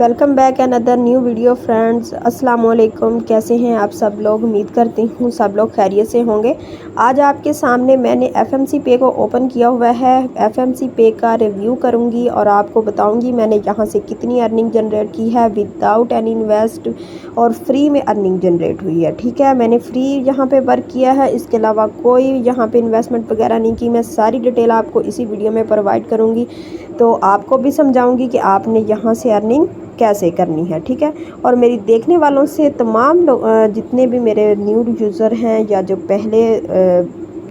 Welcome back another new video friends. अस्सलाम वालेकुम। कैसे हैं आप सब लोग? उम्मीद करती हूँ सब लोग खैरियत से होंगे। आज आपके सामने मैंने FMC पे को ओपन किया हुआ है। FMC पे का रिव्यू करूँगी और आपको बताऊँगी मैंने यहाँ से कितनी अर्निंग जनरेट की है विदाउट एनी इन्वेस्ट और फ्री में अर्निंग जनरेट हुई है। ठीक है, मैंने फ्री यहाँ पे वर्क किया है, इसके अलावा कोई यहाँ पे इन्वेस्टमेंट वगैरह नहीं की। मैं सारी डिटेल आपको इसी वीडियो में प्रोवाइड करूँगी, तो आपको भी समझाऊँगी कि आपने यहाँ से अर्निंग कैसे करनी है। ठीक है, और मेरी देखने वालों से तमाम लोग जितने भी मेरे न्यू यूज़र हैं या जो पहले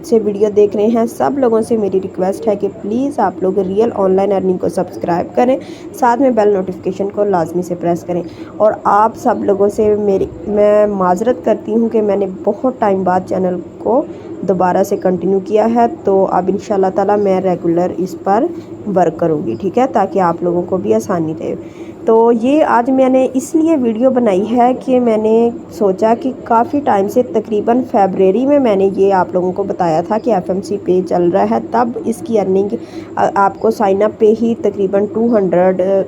से वीडियो देख रहे हैं, सब लोगों से मेरी रिक्वेस्ट है कि प्लीज़ आप लोग रियल ऑनलाइन अर्निंग को सब्सक्राइब करें, साथ में बेल नोटिफिकेशन को लाजमी से प्रेस करें। और आप सब लोगों से मैं माजरत करती हूँ कि मैंने बहुत टाइम बाद चैनल को दोबारा से कंटिन्यू किया है, तो अब इंशाल्लाह ताला मैं रेगुलर इस पर वर्क करूँगी। ठीक है, ताकि आप लोगों को भी आसानी रहे। तो ये आज मैंने इसलिए वीडियो बनाई है कि मैंने सोचा कि काफ़ी टाइम से, तकरीबन फरवरी में मैंने ये आप लोगों को बताया था कि FMC पे चल रहा है, तब इसकी अर्निंग आपको साइन अप पे ही तकरीबन 200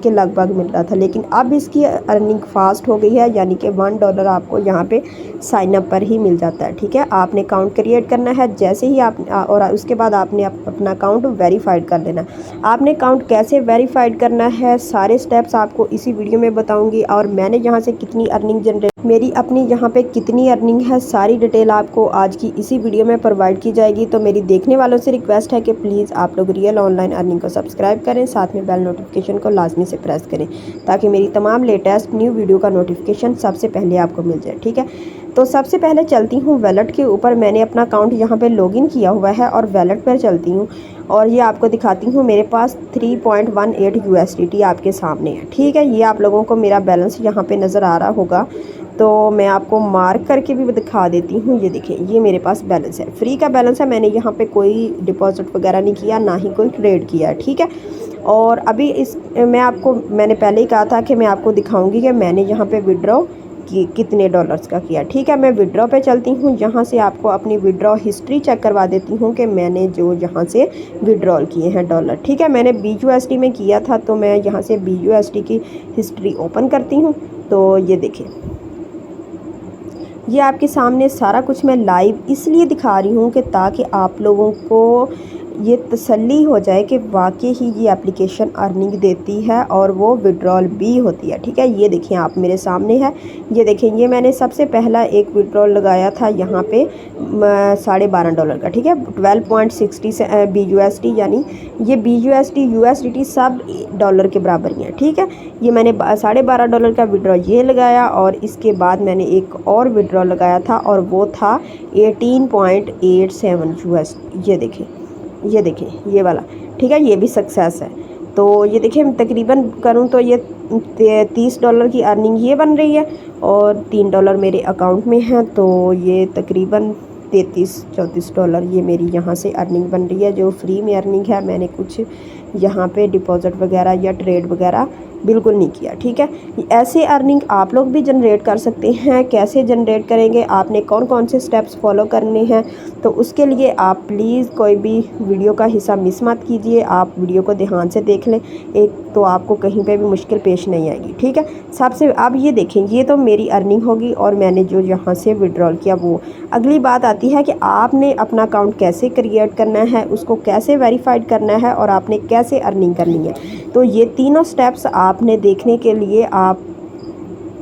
के लगभग मिल रहा था। लेकिन अब इसकी अर्निंग फास्ट हो गई है, यानी कि $1 आपको यहाँ पे साइन अप पर ही मिल जाता है। ठीक है, आपने अकाउंट क्रिएट करना है, जैसे ही आप और उसके बाद आपने अपना अकाउंट वेरीफाइड कर लेना। आपने अकाउंट कैसे वेरीफाइड करना है, सारे स्टेप्स आपको इसी वीडियो में बताऊंगी। और मैंने यहाँ से कितनी अर्निंग जनरेट, मेरी अपनी यहाँ पे कितनी अर्निंग है, सारी डिटेल आपको आज की इसी वीडियो में प्रोवाइड की जाएगी। तो मेरी देखने वालों से रिक्वेस्ट है कि प्लीज़ आप लोग रियल ऑनलाइन अर्निंग को सब्सक्राइब करें, साथ में बेल नोटिफिकेशन को लाजमी से प्रेस करें, ताकि मेरी तमाम लेटेस्ट न्यू वीडियो का नोटिफिकेशन सबसे पहले आपको मिल जाए। ठीक है, तो सबसे पहले चलती हूँ वैलेट के ऊपर। मैंने अपना अकाउंट यहाँ पे लॉगिन किया हुआ है और वैलेट पर चलती हूँ और ये आपको दिखाती हूँ। मेरे पास 3.18 USDT आपके सामने है। ठीक है, ये आप लोगों को मेरा बैलेंस यहाँ पे नज़र आ रहा होगा, तो मैं आपको मार्क करके भी दिखा देती हूँ। ये देखिए, ये मेरे पास बैलेंस है, फ्री का बैलेंस है। मैंने यहाँ पे कोई डिपॉजिट वगैरह नहीं किया, ना ही कोई ट्रेड किया है। ठीक है, और अभी मैंने पहले ही कहा था कि मैं आपको दिखाऊंगी कि मैंने यहाँ पे विड्रॉ कितने डॉलर्स का किया। ठीक है, मैं विड्रॉ पे चलती हूँ। यहाँ से आपको अपनी विड्रॉ हिस्ट्री चेक करवा देती हूँ कि मैंने जो यहाँ से विड्रॉल किए हैं डॉलर। ठीक है, मैंने BUSD में किया था, तो मैं यहाँ से BUSD की हिस्ट्री ओपन करती हूँ। तो ये देखिए, ये आपके सामने सारा कुछ मैं लाइव इसलिए दिखा रही हूँ कि ताकि आप लोगों को ये तसल्ली हो जाए कि वाकई ही ये एप्लीकेशन अर्निंग देती है और वो विड्रॉल भी होती है। ठीक है, ये देखिए आप मेरे सामने है। ये देखें, ये मैंने सबसे पहला एक विड्रॉल लगाया था यहाँ पे $12.5 का। ठीक है, 12.60 से BUSD, यानी ये BUSD USDT सब डॉलर के बराबर ही है। ठीक है, ये मैंने $12.5 का विड्रॉ ये लगाया और इसके बाद मैंने एक और विड्रॉ लगाया था और वो था 18.87 USD। ये देखें ये वाला। ठीक है, ये भी सक्सेस है। तो ये देखिए, तकरीबन करूँ तो ये $30 की अर्निंग ये बन रही है और $3 मेरे अकाउंट में है, तो ये तकरीबन $33-34 ये मेरी यहाँ से अर्निंग बन रही है, जो फ्री में अर्निंग है। मैंने कुछ यहाँ पे डिपॉजिट वगैरह या ट्रेड वगैरह बिल्कुल नहीं किया। ठीक है, ऐसे अर्निंग आप लोग भी जनरेट कर सकते हैं। कैसे जनरेट करेंगे, आपने कौन कौन से स्टेप्स फॉलो करने हैं, तो उसके लिए आप प्लीज़ कोई भी वीडियो का हिस्सा मिस मत कीजिए। आप वीडियो को ध्यान से देख लें, एक तो आपको कहीं पे भी मुश्किल पेश नहीं आएगी। ठीक है, सबसे अब ये देखें, ये तो मेरी अर्निंग होगी और मैंने जो यहाँ से विड्रॉल किया वो। अगली बात आती है कि आपने अपना अकाउंट कैसे क्रिएट करना है, उसको कैसे वेरीफाइड करना है और आपने कैसे अर्निंग करनी है। तो ये तीनों स्टेप्स आपने देखने के लिए आप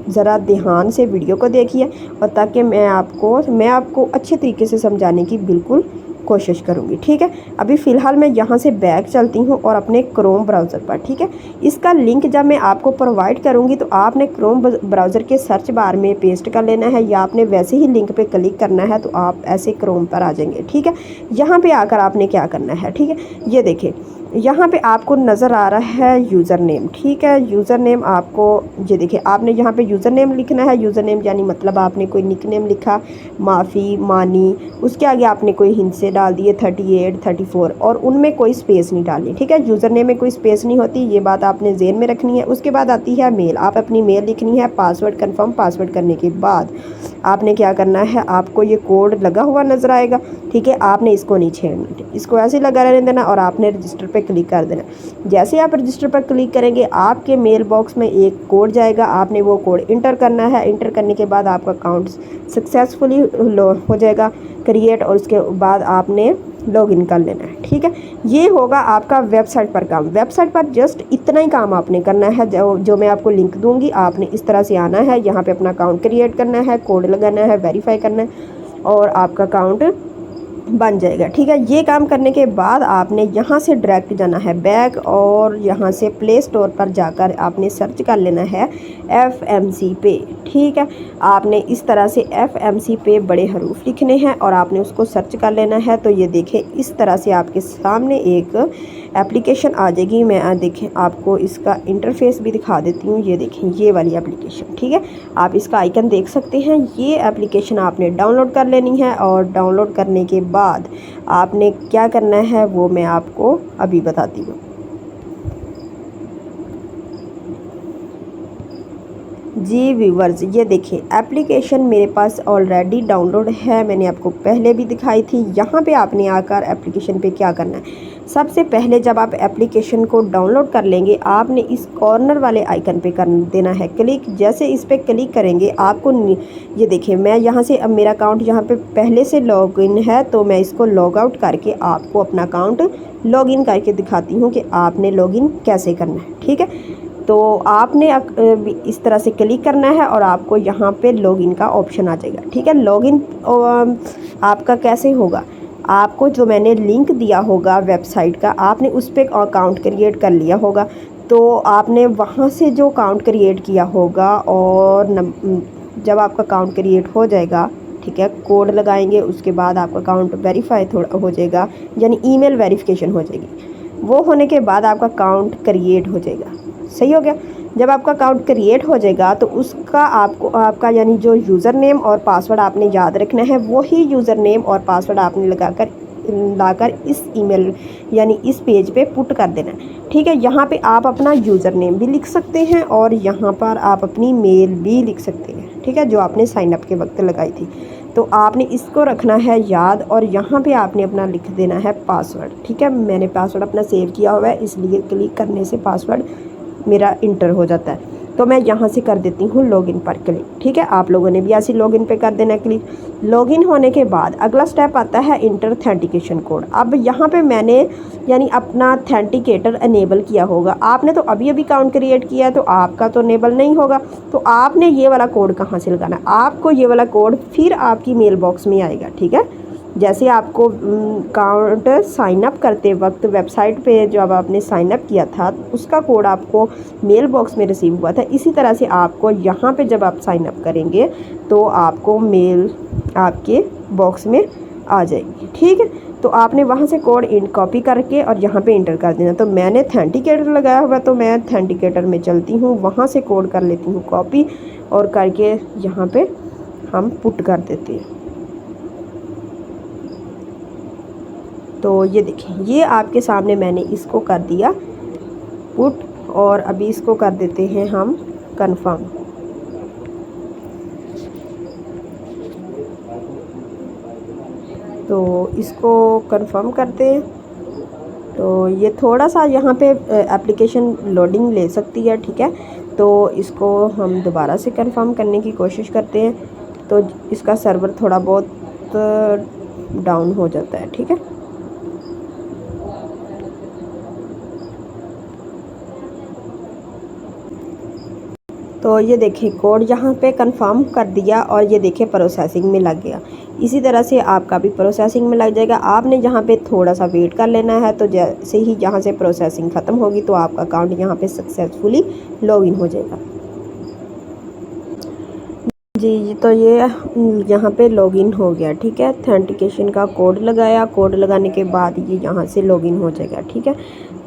ज़रा ध्यान से वीडियो को देखिए, और ताकि मैं आपको अच्छे तरीके से समझाने की बिल्कुल कोशिश करूँगी। ठीक है, अभी फ़िलहाल मैं यहाँ से बैक चलती हूँ और अपने क्रोम ब्राउज़र पर। ठीक है, इसका लिंक जब मैं आपको प्रोवाइड करूँगी तो आपने क्रोम ब्राउज़र के सर्च बार में पेस्ट कर लेना है, या आपने वैसे ही लिंक पे क्लिक करना है तो आप ऐसे क्रोम पर आ जाएंगे। ठीक है, यहाँ पे आकर आपने क्या करना है, ठीक है, ये देखें, यहाँ पे आपको नज़र आ रहा है यूज़र नेम। ठीक है, यूज़र नेम आपको, ये देखिए, आपने यहाँ पे यूज़र नेम लिखना है। यूज़र नेम यानी मतलब आपने कोई निक नेम लिखा, माफ़ी, मानी, उसके आगे आपने कोई हिंट से डाल दिए 38, 34 और उनमें कोई स्पेस नहीं डालनी। ठीक है, यूज़र नेम में कोई स्पेस नहीं होती, ये बात आपने ज़हन में रखनी है। उसके बाद आती है मेल, आप अपनी मेल लिखनी है। पासवर्ड कन्फर्म, पासवर्ड करने के बाद आपने क्या करना है, आपको ये कोड लगा हुआ नज़र आएगा। ठीक है, आपने इसको नहीं छेड़ना, इसको ऐसे लगा रहने देना और आपने रजिस्टर पे क्लिक कर देना। जैसे आप रजिस्टर पर क्लिक करेंगे आपके मेल बॉक्स में एक कोड जाएगा, आपने वो कोड इंटर करना है। इंटर करने के बाद आपका अकाउंट सक्सेसफुली हो जाएगा क्रिएट, और उसके बाद आपने लॉगिन कर लेना है। ठीक है, ये होगा आपका वेबसाइट पर काम। वेबसाइट पर जस्ट इतना ही काम आपने करना है, जो मैं आपको लिंक दूंगी आपने इस तरह से आना है, यहाँ पे अपना अकाउंट क्रिएट करना है, कोड लगाना है, वेरीफाई करना है और आपका अकाउंट बन जाएगा। ठीक है, ये काम करने के बाद आपने यहाँ से डायरेक्ट जाना है बैक, और यहाँ से प्ले स्टोर पर जाकर आपने सर्च कर लेना है FMC पे। ठीक है, आपने इस तरह से FMC पे बड़े हरूफ लिखने हैं और आपने उसको सर्च कर लेना है। तो ये देखें इस तरह से आपके सामने एक एप्लीकेशन आ जाएगी। मैं देखें आपको इसका इंटरफेस भी दिखा देती हूँ। ये देखें ये वाली एप्लीकेशन। ठीक है, आप इसका आइकन देख सकते हैं। ये एप्लीकेशन आपने डाउनलोड कर लेनी है, और डाउनलोड करने के बाद आपने क्या करना है वो मैं आपको अभी बताती हूँ। जी व्यूवर्स, ये देखिए एप्लीकेशन मेरे पास ऑलरेडी डाउनलोड है, मैंने आपको पहले भी दिखाई थी। यहाँ पे आपने आकर एप्लीकेशन पे क्या करना है, सबसे पहले जब आप एप्लीकेशन को डाउनलोड कर लेंगे आपने इस कॉर्नर वाले आइकन पे कर देना है क्लिक। जैसे इस पर क्लिक करेंगे आपको ये देखिए मैं यहाँ से, अब मेरा अकाउंट यहाँ पे पहले से लॉगिन है तो मैं इसको लॉग आउट करके आपको अपना अकाउंट लॉगिन करके दिखाती हूँ कि आपने लॉगिन कैसे करना है। ठीक है, तो आपने इस तरह से क्लिक करना है और आपको यहाँ पे लॉगिन का ऑप्शन आ जाएगा। ठीक है, लॉगिन आपका कैसे होगा, आपको जो मैंने लिंक दिया होगा वेबसाइट का, आपने उस पर अकाउंट क्रिएट कर लिया होगा। तो आपने वहाँ से जो अकाउंट क्रिएट किया होगा, और जब आपका अकाउंट क्रिएट हो जाएगा, ठीक है, कोड लगाएंगे, उसके बाद आपका अकाउंट वेरीफाई थोड़ा हो जाएगा, यानी ईमेल वेरिफिकेशन हो जाएगी। वो होने के बाद आपका अकाउंट क्रिएट हो जाएगा। सही हो गया। जब आपका अकाउंट क्रिएट हो जाएगा तो उसका आपका यानी जो यूज़र नेम और पासवर्ड आपने याद रखना है, वही यूज़र नेम और पासवर्ड आपने लाकर इस ईमेल यानी इस पेज पे पुट कर देना है। ठीक है, यहाँ पे आप अपना यूज़र नेम भी लिख सकते हैं और यहाँ पर आप अपनी मेल भी लिख सकते हैं। ठीक है, जो आपने साइन अप के वक्त लगाई थी। तो आपने इसको रखना है याद, और यहाँ पे आपने अपना लिख देना है पासवर्ड। ठीक है, मैंने पासवर्ड अपना सेव किया हुआ है, इसलिए क्लिक करने से पासवर्ड मेरा इंटर हो जाता है। तो मैं यहाँ से कर देती हूँ लॉगिन पर क्लिक। ठीक है, आप लोगों ने भी ऐसे लॉगिन पे कर देना क्लिक। लॉगिन होने के बाद अगला स्टेप आता है इंटर ऑथेंटिकेशन कोड। अब यहाँ पे मैंने यानी अपना ऑथेंटिकेटर अनेबल किया होगा। आपने तो अभी अभी अकाउंट क्रिएट किया है तो आपका तो अनेबल नहीं होगा। तो आपने ये वाला कोड कहाँ से लगाना है, आपको ये वाला कोड फिर आपकी मेल बॉक्स में आएगा। ठीक है, जैसे आपको अकाउंट साइन अप करते वक्त वेबसाइट पे जब आपने साइन अप किया था उसका कोड आपको मेल बॉक्स में रिसीव हुआ था, इसी तरह से आपको यहाँ पे जब आप साइन अप करेंगे तो आपको मेल आपके बॉक्स में आ जाएगी। ठीक है, तो आपने वहाँ से कोड कॉपी करके और यहाँ पे इंटर कर देना। तो मैंने ऑथेंटिकेटर लगाया हुआ तो मैं ऑथेंटिकेटर में चलती हूँ, वहाँ से कोड कर लेती हूँ कॉपी और करके यहाँ पे हम पुट कर देते हैं। तो ये देखिए ये आपके सामने मैंने इसको कर दिया पुट, और अभी इसको कर देते हैं हम कंफर्म। तो इसको कंफर्म करते हैं। तो ये थोड़ा सा यहाँ पे एप्लीकेशन लोडिंग ले सकती है। ठीक है, तो इसको हम दोबारा से कंफर्म करने की कोशिश करते हैं। तो इसका सर्वर थोड़ा बहुत डाउन हो जाता है। ठीक है, तो ये देखिए कोड यहाँ पे कंफर्म कर दिया और ये देखिए प्रोसेसिंग में लग गया। इसी तरह से आपका भी प्रोसेसिंग में लग जाएगा। आपने यहाँ पे थोड़ा सा वेट कर लेना है। तो जैसे ही यहाँ से प्रोसेसिंग ख़त्म होगी तो आपका अकाउंट यहाँ पे सक्सेसफुली लॉगिन हो जाएगा। जी, तो ये यहाँ पे लॉगिन हो गया। ठीक है, ऑथेंटिकेशन का कोड लगाया, कोड लगाने के बाद ये यहाँ से लॉगिन हो जाएगा। ठीक है,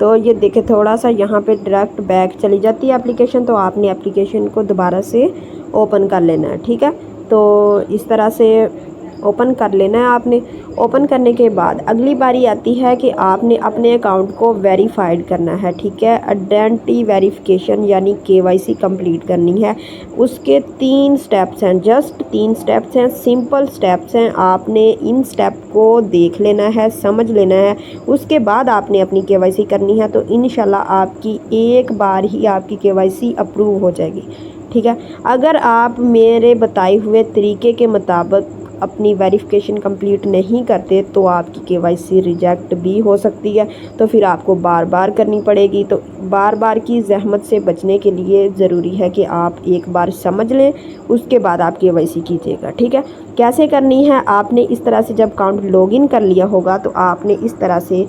तो ये देखे थोड़ा सा यहाँ पे डायरेक्ट बैक चली जाती है एप्लीकेशन, तो आपने एप्लीकेशन को दोबारा से ओपन कर लेना है। ठीक है, तो इस तरह से ओपन कर लेना है आपने। ओपन करने के बाद अगली बारी आती है कि आपने अपने अकाउंट को वेरीफाइड करना है, ठीक है। आइडेंटिटी वेरिफिकेशन यानी केवाईसी कंप्लीट करनी है। उसके 3 स्टेप्स हैं, जस्ट 3 स्टेप्स हैं, सिंपल स्टेप्स हैं। आपने इन स्टेप को देख लेना है, समझ लेना है, उसके बाद आपने अपनी केवाईसी करनी है। तो इंशाल्लाह आपकी एक बार ही आपकी केवाईसी अप्रूव हो जाएगी, ठीक है। अगर आप मेरे बताए हुए तरीके के मुताबिक अपनी वेरिफिकेशन कंप्लीट नहीं करते तो आपकी केवाईसी रिजेक्ट भी हो सकती है, तो फिर आपको बार बार करनी पड़ेगी। तो बार बार की जहमत से बचने के लिए ज़रूरी है कि आप एक बार समझ लें, उसके बाद आप केवाईसी कीजिएगा, ठीक है। कैसे करनी है, आपने इस तरह से जब अकाउंट लॉगिन कर लिया होगा तो आपने इस तरह से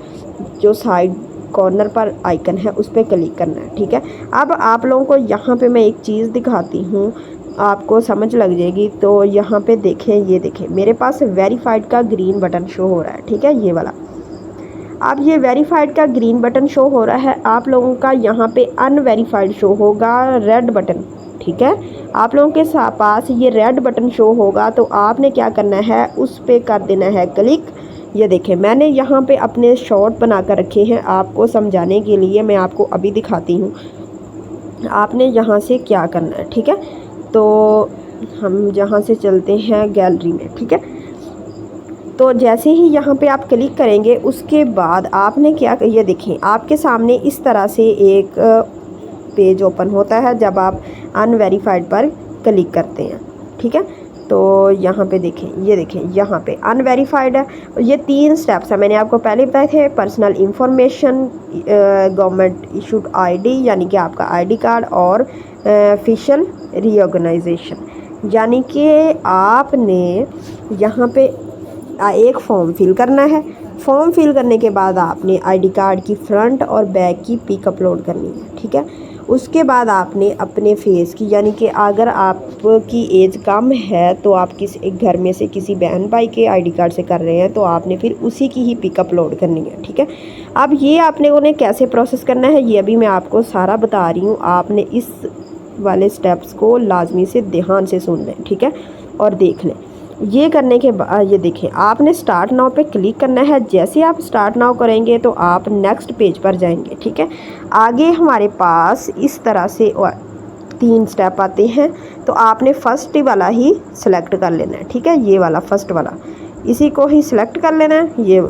जो साइड कॉर्नर पर आइकन है उस पर क्लिक करना है, ठीक है। अब आप लोगों को यहाँ पे मैं एक चीज़ दिखाती हूँ, आपको समझ लग जाएगी। तो यहाँ पे देखें, ये देखें मेरे पास वेरीफाइड का ग्रीन बटन शो हो रहा है, ठीक है, ये वाला। अब ये वेरीफाइड का ग्रीन बटन शो हो रहा है, आप लोगों का यहाँ पे अनवेरीफाइड शो होगा रेड बटन, ठीक है। आप लोगों के पास ये रेड बटन शो होगा तो आपने क्या करना है, उस पर कर देना है क्लिक। ये देखें मैंने यहाँ पे अपने शॉर्ट बना कर रखे हैं आपको समझाने के लिए, मैं आपको अभी दिखाती हूँ। आपने यहाँ से क्या करना है, ठीक है। तो हम यहाँ से चलते हैं गैलरी में, ठीक है। तो जैसे ही यहाँ पे आप क्लिक करेंगे उसके बाद आपने क्या, ये देखें आपके सामने इस तरह से एक पेज ओपन होता है जब आप अनवेरीफाइड पर क्लिक करते हैं, ठीक है। तो यहाँ पे देखें, ये देखें यहाँ पे अनवेरीफाइड है। ये 3 स्टेप्स है, मैंने आपको पहले बताए थे। Personal information, government issued ID यानी कि आपका आईडी कार्ड, और ऑफिशियल रीऑर्गेनाइजेशन यानी कि आपने यहाँ पे एक फॉर्म फिल करना है। फॉर्म फिल करने के बाद आपने आईडी कार्ड की फ्रंट और बैक की पिक अपलोड करनी है, ठीक है। उसके बाद आपने अपने फेस की, यानी कि अगर आपकी एज कम है तो आप किसी घर में से किसी बहन भाई के आईडी कार्ड से कर रहे हैं तो आपने फिर उसी की ही पिक अपलोड करनी है, ठीक है। अब ये आपने उन्हें कैसे प्रोसेस करना है ये अभी मैं आपको सारा बता रही हूँ। आपने इस वाले स्टेप्स को लाजमी से ध्यान से सुन लें, ठीक है, और देख लें। ये करने के बाद ये देखें आपने स्टार्ट नाउ पे क्लिक करना है। जैसे आप स्टार्ट नाउ करेंगे तो आप नेक्स्ट पेज पर जाएंगे, ठीक है। आगे हमारे पास इस तरह से 3 स्टेप आते हैं, तो आपने फर्स्ट वाला ही सिलेक्ट कर लेना है, ठीक है। ये वाला फर्स्ट वाला, इसी को ही सिलेक्ट कर लेना है। ये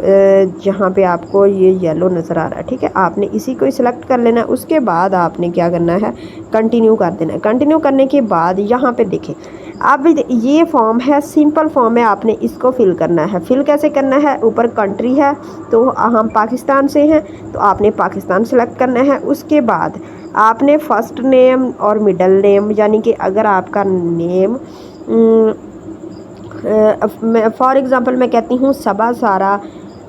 जहाँ पे आपको ये येलो नज़र आ रहा है, ठीक है, आपने इसी को ही सिलेक्ट कर लेना है। उसके बाद आपने क्या करना है, कंटिन्यू कर देना है। कंटिन्यू करने के बाद यहाँ पे देखें अब ये फॉर्म है, सिंपल फॉर्म है, आपने इसको फिल करना है। फिल कैसे करना है, ऊपर कंट्री है तो हम पाकिस्तान से हैं तो आपने पाकिस्तान सेलेक्ट करना है। उसके बाद आपने फ़र्स्ट नेम और मिडल नेम, यानी कि अगर आपका नेम फॉर एग्ज़ाम्पल मैं कहती हूँ सबा सारा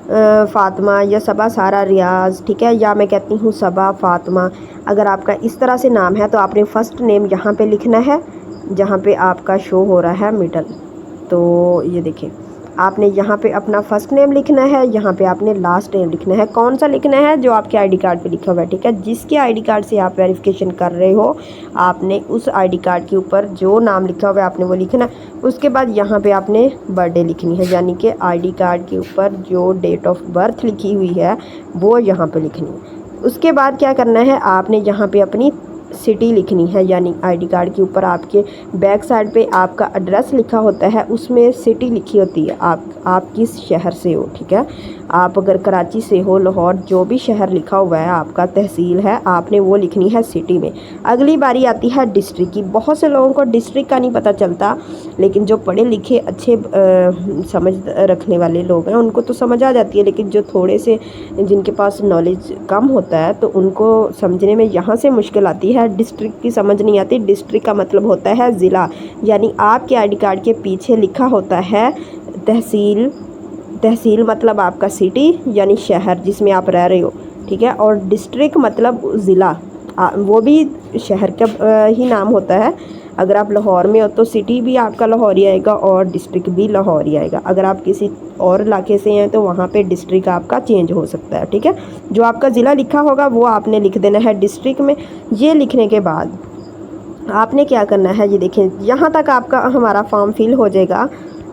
फ़ातिमा या सबा सारा रियाज़, ठीक है, या मैं कहती हूँ सबा फ़ातिमा। अगर आपका इस तरह से नाम है तो आपने फ़र्स्ट नेम यहाँ पे लिखना है जहाँ पे आपका शो हो रहा है मिडल। तो ये देखिए आपने यहाँ पे अपना फ़र्स्ट नेम लिखना है, यहाँ पे आपने लास्ट नेम लिखना है। कौन सा लिखना है, जो आपके आईडी कार्ड पे लिखा हुआ है, ठीक है। जिसके आईडी कार्ड से आप वेरिफिकेशन कर रहे हो आपने उस आईडी कार्ड के ऊपर जो नाम लिखा हुआ है आपने वो लिखना है। उसके बाद यहाँ पे आपने बर्थडे लिखनी है, यानी कि आईडी कार्ड के ऊपर जो डेट ऑफ बर्थ लिखी हुई है वो यहाँ पर लिखनी है। उसके बाद क्या करना है, आपने यहाँ पर अपनी सिटी लिखनी है, यानी आईडी कार्ड के ऊपर आपके बैक साइड पे आपका एड्रेस लिखा होता है, उसमें सिटी लिखी होती है, आप किस शहर से हो, ठीक है। आप अगर कराची से हो, लाहौर, जो भी शहर लिखा हुआ है आपका, तहसील है, आपने वो लिखनी है सिटी में। अगली बारी आती है डिस्ट्रिक्ट की। बहुत से लोगों को डिस्ट्रिक्ट का नहीं पता चलता, लेकिन जो पढ़े लिखे अच्छे समझ रखने वाले लोग हैं उनको तो समझ आ जाती है, लेकिन जो थोड़े से जिनके पास नॉलेज कम होता है तो उनको समझने में यहाँ से मुश्किल आती है। डिस्ट्रिक्ट की समझ नहीं आती। डिस्ट्रिक्ट का मतलब होता है ज़िला, यानी आपके आईडी कार्ड के पीछे लिखा होता है तहसील। तहसील मतलब आपका सिटी यानी शहर जिसमें आप रह रहे हो, ठीक है। और डिस्ट्रिक्ट मतलब ज़िला, वो भी शहर का ही नाम होता है। अगर आप लाहौर में हो तो सिटी भी आपका लाहौर ही आएगा और डिस्ट्रिक्ट भी लाहौर ही आएगा। अगर आप किसी और इलाके से हैं तो वहाँ पे डिस्ट्रिक्ट आपका चेंज हो सकता है, ठीक है। जो आपका ज़िला लिखा होगा वो आपने लिख देना है डिस्ट्रिक्ट में। ये लिखने के बाद आपने क्या करना है, ये देखें यहाँ तक आपका हमारा फॉर्म फिल हो जाएगा।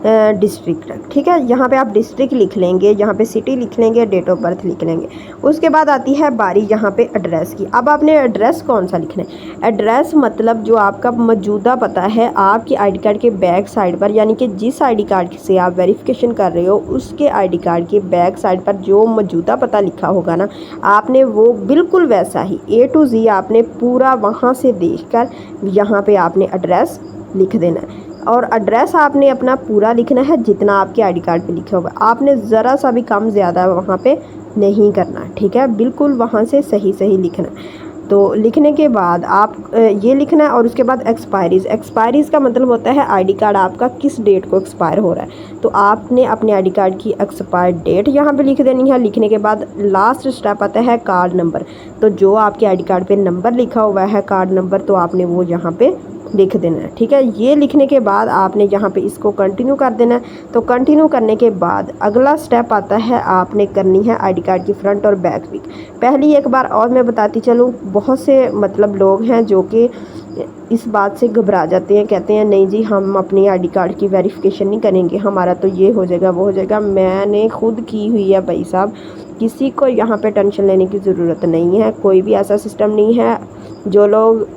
डिस्ट्रिक्ट, ठीक है। यहाँ पे आप डिस्ट्रिक्ट लिख लेंगे, यहाँ पे सिटी लिख लेंगे, डेट ऑफ बर्थ लिख लेंगे। उसके बाद आती है बारी यहाँ पे एड्रेस की। अब आपने एड्रेस कौन सा लिखना है? एड्रेस मतलब जो आपका मौजूदा पता है आपकी आईडी कार्ड के बैक साइड पर, यानी कि जिस आईडी कार्ड से आप वेरिफिकेशन कर रहे हो उसके आईडी कार्ड के बैक साइड पर जो मौजूदा पता लिखा होगा ना, आपने वो बिल्कुल वैसा ही A to Z आपने पूरा वहाँ से देखकर यहाँ पे आपने एड्रेस लिख देना है। और एड्रेस आपने अपना पूरा लिखना है जितना आपके आईडी कार्ड पे लिखा होगा। आपने ज़रा सा भी कम ज़्यादा वहाँ पे नहीं करना, ठीक है। बिल्कुल वहाँ से सही सही लिखना। तो लिखने के बाद आप ये लिखना है। और उसके बाद एक्सपायरीज़ का मतलब होता है आईडी कार्ड आपका किस डेट को एक्सपायर हो रहा है। तो आपने अपने आईडी कार्ड की एक्सपायर डेट यहाँ पे लिख देनी है। लिखने के बाद लास्ट स्टेप आता है कार्ड नंबर। तो जो आपके आईडी कार्ड पे नंबर लिखा हुआ है कार्ड नंबर, तो आपने वो यहाँ पे लिख देना है, ठीक है। ये लिखने के बाद आपने यहाँ पे इसको कंटिन्यू कर देना है। तो कंटिन्यू करने के बाद अगला स्टेप आता है, आपने करनी है आईडी कार्ड की फ्रंट और बैक पिक। पहली एक बार और मैं बताती चलूँ, बहुत से मतलब लोग हैं जो कि इस बात से घबरा जाते हैं, कहते हैं नहीं जी हम अपनी आईडी कार्ड की वेरिफिकेशन नहीं करेंगे, हमारा तो ये हो जाएगा वो हो जाएगा। मैंने खुद की हुई है भाई साहब, किसी को यहाँ पे टेंशन लेने की ज़रूरत नहीं है। कोई भी ऐसा सिस्टम नहीं है। जो लोग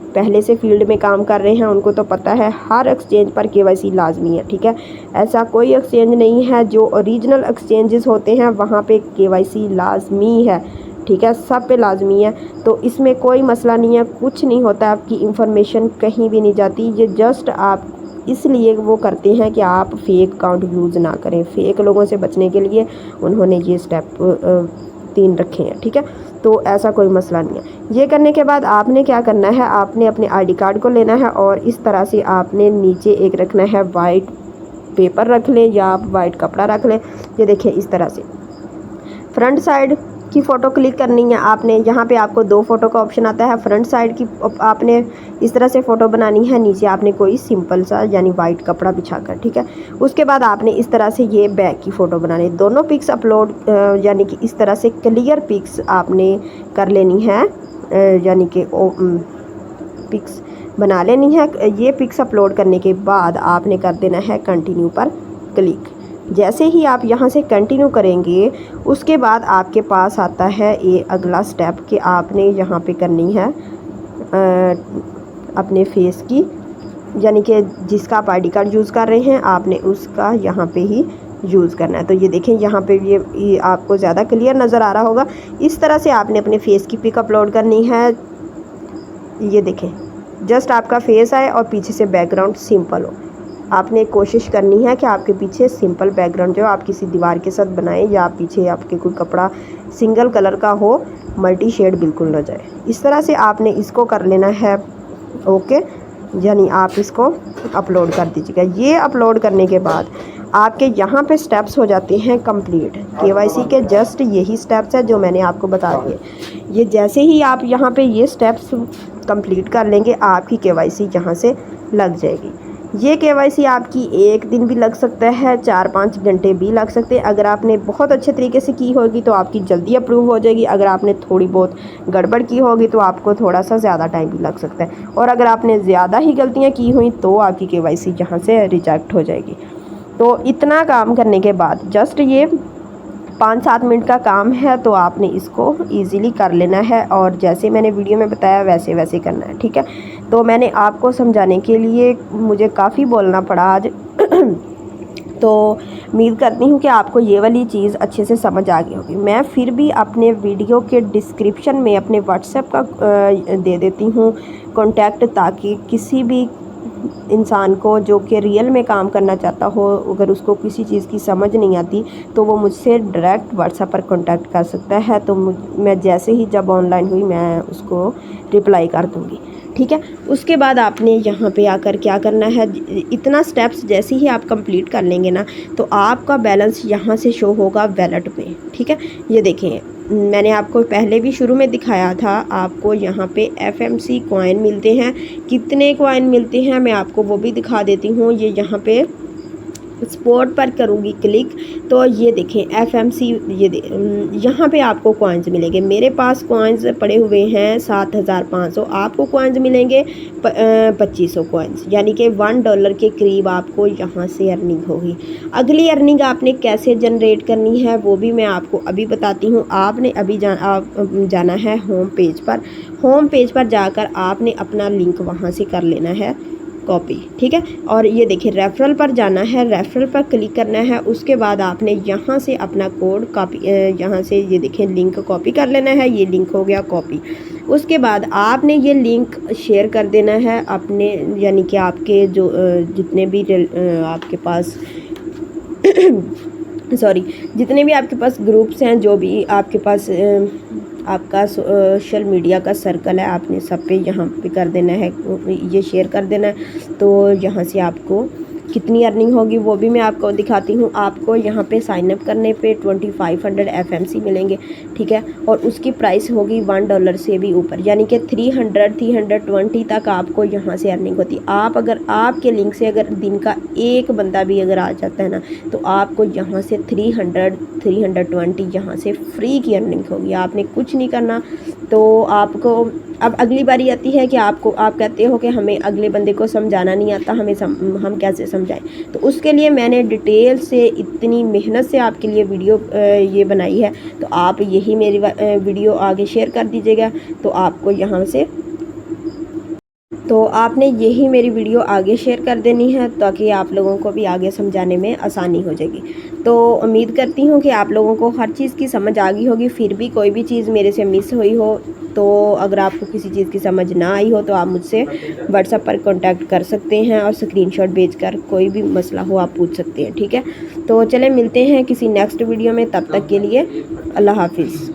पहले से फील्ड में काम कर रहे हैं उनको तो पता है हर एक्सचेंज पर केवाईसी लाजमी है, ठीक है। ऐसा कोई एक्सचेंज नहीं है, जो ओरिजिनल एक्सचेंजेस होते हैं वहाँ पे केवाईसी लाजमी है, ठीक है। सब पे लाजमी है। तो इसमें कोई मसला नहीं है, कुछ नहीं होता, आपकी इंफॉर्मेशन कहीं भी नहीं जाती। ये जस्ट आप इसलिए वो करते हैं कि आप फेक अकाउंट यूज़ ना करें। फेक लोगों से बचने के लिए उन्होंने ये स्टेप 3 रखे हैं, ठीक है। तो ऐसा कोई मसला नहीं है। ये करने के बाद आपने क्या करना है, आपने अपने आईडी कार्ड को लेना है और इस तरह से आपने नीचे एक रखना है, वाइट पेपर रख लें या आप वाइट कपड़ा रख लें। ये देखिए इस तरह से फ्रंट साइड की फ़ोटो क्लिक करनी है आपने। यहाँ पे आपको 2 फ़ोटो का ऑप्शन आता है। फ्रंट साइड की आपने इस तरह से फ़ोटो बनानी है, नीचे आपने कोई सिंपल सा यानी वाइट कपड़ा बिछाकर, ठीक है। उसके बाद आपने इस तरह से ये बैक की फ़ोटो बनानी, दोनों पिक्स अपलोड यानी कि इस तरह से क्लियर पिक्स आपने कर लेनी है, यानी कि पिक्स बना लेनी है। ये पिक्स अपलोड करने के बाद आपने कर देना है कंटिन्यू पर क्लिक। जैसे ही आप यहाँ से कंटिन्यू करेंगे उसके बाद आपके पास आता है ये अगला स्टेप कि आपने यहाँ पे करनी है अपने फेस की, यानी कि जिसका आप आईडी कार्ड यूज़ कर रहे हैं आपने उसका यहाँ पे ही यूज़ करना है। तो ये देखें यहाँ पे ये आपको ज़्यादा क्लियर नज़र आ रहा होगा। इस तरह से आपने अपने फेस की पिक अपलोड करनी है। ये देखें जस्ट आपका फेस आए और पीछे से बैकग्राउंड सिंपल हो। आपने कोशिश करनी है कि आपके पीछे सिंपल बैकग्राउंड जो आप किसी दीवार के साथ बनाएं या पीछे आपके कोई कपड़ा सिंगल कलर का हो, मल्टी शेड बिल्कुल ना जाए। इस तरह से आपने इसको कर लेना है ओके, यानी आप इसको अपलोड कर दीजिएगा। ये अपलोड करने के बाद आपके यहाँ पे स्टेप्स हो जाते हैं कंप्लीट। केवाईसी के जस्ट यही स्टेप्स है जो मैंने आपको बता दिए। ये जैसे ही आप यहाँ पे ये स्टेप्स कंप्लीट कर लेंगे आपकी केवाईसी यहाँ से लग जाएगी। ये केवाईसी आपकी 1 दिन भी लग सकता है, 4-5 घंटे भी लग सकते हैं। अगर आपने बहुत अच्छे तरीके से की होगी तो आपकी जल्दी अप्रूव हो जाएगी। अगर आपने थोड़ी बहुत गड़बड़ की होगी तो आपको थोड़ा सा ज़्यादा टाइम भी लग सकता है। और अगर आपने ज़्यादा ही गलतियाँ की हुई तो आपकी केवाईसी यहाँ से रिजेक्ट हो जाएगी। तो इतना काम करने के बाद जस्ट ये 5-7 मिनट का काम है, तो आपने इसको ईज़िली कर लेना है। और जैसे मैंने वीडियो में बताया वैसे वैसे करना है, ठीक है। तो मैंने आपको समझाने के लिए मुझे काफ़ी बोलना पड़ा आज तो उम्मीद करती हूँ कि आपको ये वाली चीज़ अच्छे से समझ आ गई होगी। मैं फिर भी अपने वीडियो के डिस्क्रिप्शन में अपने व्हाट्सएप का दे देती हूँ कॉन्टैक्ट, ताकि किसी भी इंसान को जो कि रियल में काम करना चाहता हो, अगर उसको किसी चीज़ की समझ नहीं आती तो वो मुझसे डायरेक्ट व्हाट्सएप पर कांटेक्ट कर सकता है। तो मैं जैसे ही जब ऑनलाइन हुई मैं उसको रिप्लाई कर दूँगी, ठीक है। उसके बाद आपने यहाँ पे आकर क्या करना है, इतना स्टेप्स जैसे ही आप कंप्लीट कर लेंगे ना तो आपका बैलेंस यहाँ से शो होगा वैलेट में, ठीक है। ये देखें मैंने आपको पहले भी शुरू में दिखाया था, आपको यहाँ पे FMC कॉइन मिलते हैं। कितने कॉइन मिलते हैं मैं आपको वो भी दिखा देती हूँ। ये यहाँ पे स्पोर्ट पर करूँगी क्लिक तो ये देखें FMC, यहाँ पे आपको कॉइन्स मिलेंगे। मेरे पास कॉइन्स पड़े हुए हैं 7500, आपको कॉइन्स मिलेंगे 2500 कॉइन्स, यानी कि $1 के करीब आपको यहाँ से अर्निंग होगी। अगली अर्निंग आपने कैसे जनरेट करनी है वो भी मैं आपको अभी बताती हूँ। आपने अभी जाना है होम पेज पर जाकर आपने अपना लिंक वहाँ से कर लेना है कॉपी, ठीक है। और ये देखिए रेफरल पर जाना है, रेफरल पर क्लिक करना है। उसके बाद आपने यहाँ से अपना कोड कॉपी, यहाँ से ये देखें लिंक कॉपी कर लेना है। ये लिंक हो गया कॉपी। उसके बाद आपने ये लिंक शेयर कर देना है अपने, यानी कि आपके जो जितने भी आपके पास सॉरी जितने भी आपके पास ग्रुप्स हैं, जो भी आपके पास आपका सोशल मीडिया का सर्कल है, आपने सब पे यहाँ पे कर देना है, ये शेयर कर देना है। तो यहाँ से आपको कितनी अर्निंग होगी वो भी मैं आपको दिखाती हूँ। आपको यहाँ पे साइन अप करने पे 2500 FMC मिलेंगे, ठीक है। और उसकी प्राइस होगी $1 से भी ऊपर, यानी कि 320 तक आपको यहाँ से अर्निंग होती है। आप अगर आपके लिंक से अगर दिन का एक बंदा भी अगर आ जाता है ना, तो आपको यहाँ से 320 यहाँ से फ्री की अर्निंग होगी। आपने कुछ नहीं करना। तो आपको अब अगली बारी आती है कि आप कहते हो कि हमें अगले बंदे को समझाना नहीं आता, हम कैसे समझाएं। तो उसके लिए मैंने डिटेल से इतनी मेहनत से आपके लिए वीडियो ये बनाई है। तो आप यही मेरी वीडियो आगे शेयर कर दीजिएगा। तो आपको यहाँ से तो आपने यही मेरी वीडियो आगे शेयर कर देनी है, ताकि आप लोगों को भी आगे समझाने में आसानी हो जाएगी। तो उम्मीद करती हूँ कि आप लोगों को हर चीज़ की समझ आ गई होगी। फिर भी कोई भी चीज़ मेरे से मिस हुई हो, तो अगर आपको किसी चीज़ की समझ ना आई हो तो आप मुझसे व्हाट्सएप पर कांटेक्ट कर सकते हैं और स्क्रीनशॉट भेजकर कोई भी मसला हो आप पूछ सकते हैं, ठीक है। तो चलें मिलते हैं किसी नेक्स्ट वीडियो में, तब तक के लिए अल्लाह हाफिज़।